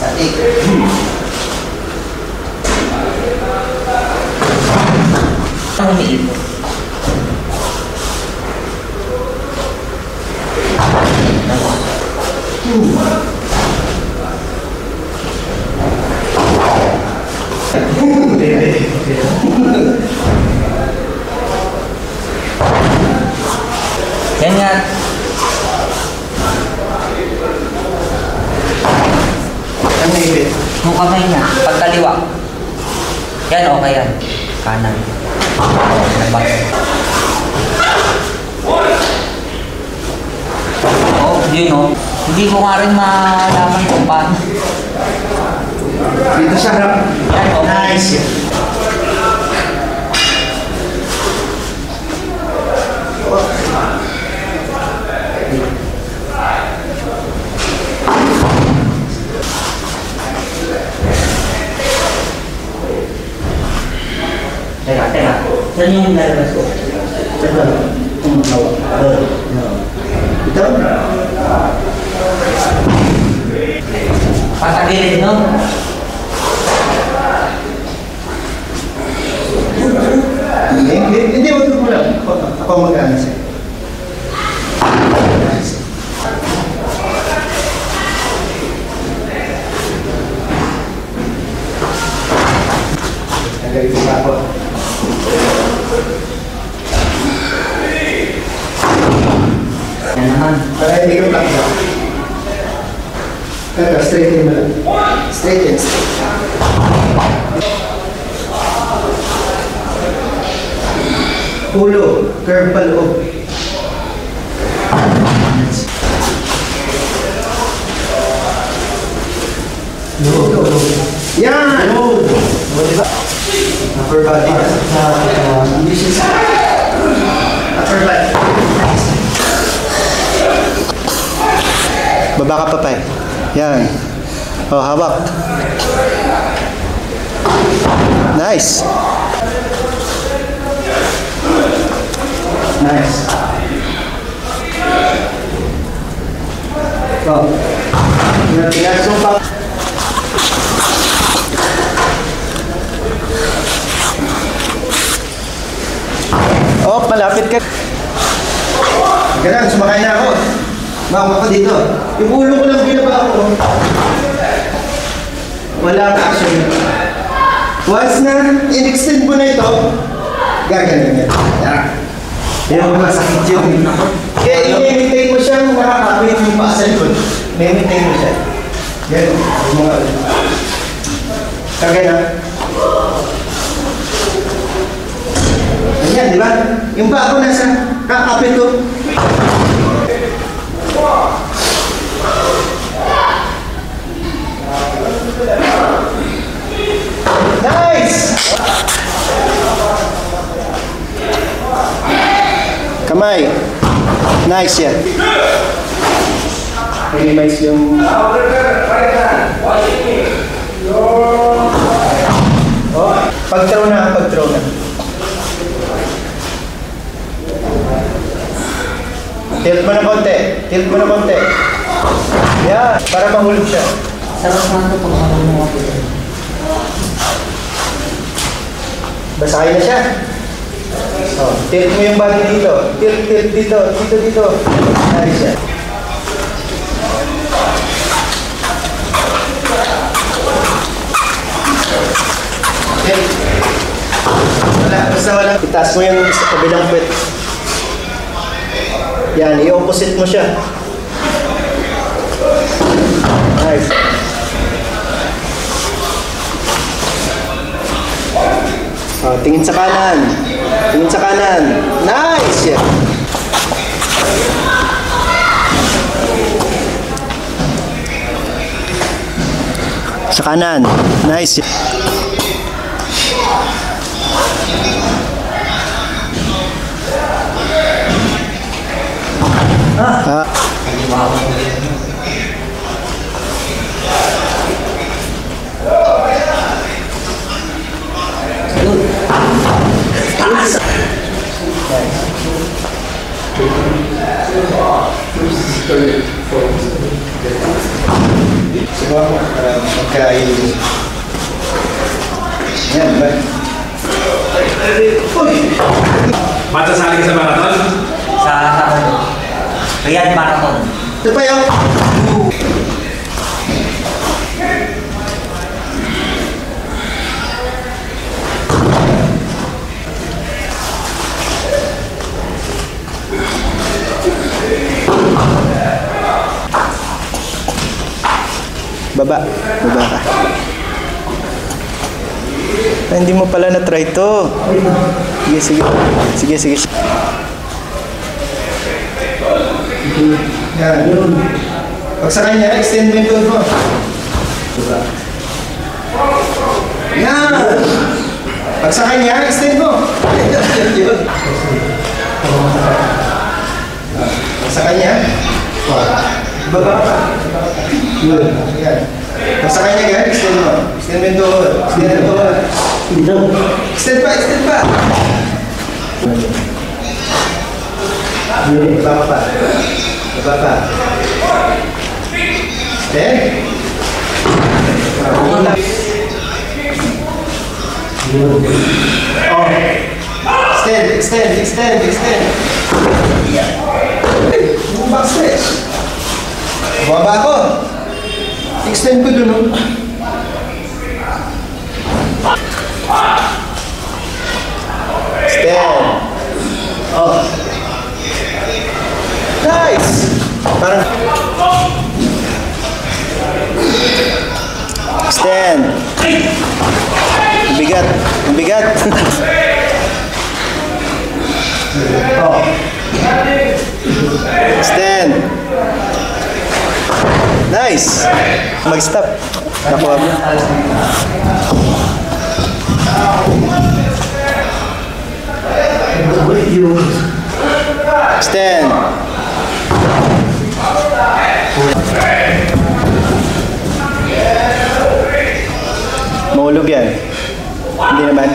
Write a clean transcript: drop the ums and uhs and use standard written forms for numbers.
Saik. Ang umiipot. Yan nga. Ang naipit. Yung kamay niya, pagkaliwa. Yan, okay yan. Kanan. Nabas. Oh, yun o. Hindi ko nga rin malaman kung paano. Dito sa harap. Yan o. Nice. Teka. Saan yung lalabas ko? Ito. Ito. Patagilid, no? Hindi, wag mo lang. Ako mag-ano siya. Nagalitin pa ako. Yan naman. Para hindi ka plak siya. Kaya, straighten mo lang. Straighten. Ulo, curve pa loob. Yan! Diba? Upper body. Upper body. Baba ka pa, Pai. Yan. Oh, hawak. Nice. Nice. Oh. Pinasok pa. Oh, malapit ka. Ganun, sumakay na ako. Mawag ako dito. Yung ulo ko lang binaba ako. Wala ka action. Once na in-extend mo na ito, gaganon yan. Yung masakit yun. Kaya i-maintain mo siyang nakakapit yung paa sa likod. I-maintain mo siya. Ganun. Kagaya. Ayan, di ba? Yung paa ko nasa kakapit ko. Nice! Kamay. Nice yan. Minimize yung... Oh, pag-throw na. Tilt mo na konti. Yan, para mahulog siya. Sarap na ito pag marunong ako. Basahin na siya. Oh, tilt mo yung body dito. Tilt dito. Nice siya. Tilt. Basta wala. Itaas mo yung sa kabilang puwet. Yan, i-opposite mo siya. Nice. Oh, tingin sa kanan. Nice! Yeah. Sa kanan. Nice. Subukan mo para magkain. Yan, ba? Ba't sasali ka sa marathon? Sa Riyadh Marathon. Ito pa yung... Baba ka. Ay, hindi mo pala na-try to. Sige. Yan. Pag sa kanya, extend mo yung toes mo. Yan. Pag sa kanya, extend mo. Pag sa kanya, baba ka. Yan. Pag sa kanya, yan, extend mo. Extend mo yung toes. Extend pa. Baba pa. Extend. Extend. Back stretch. Baba ko. Extend ko dun. Extend. Nice. Parang extend. Bigat. Extend. Nice. Mag-stop. Nakuha mo. Extend. Mahulog yan. Hindi naman.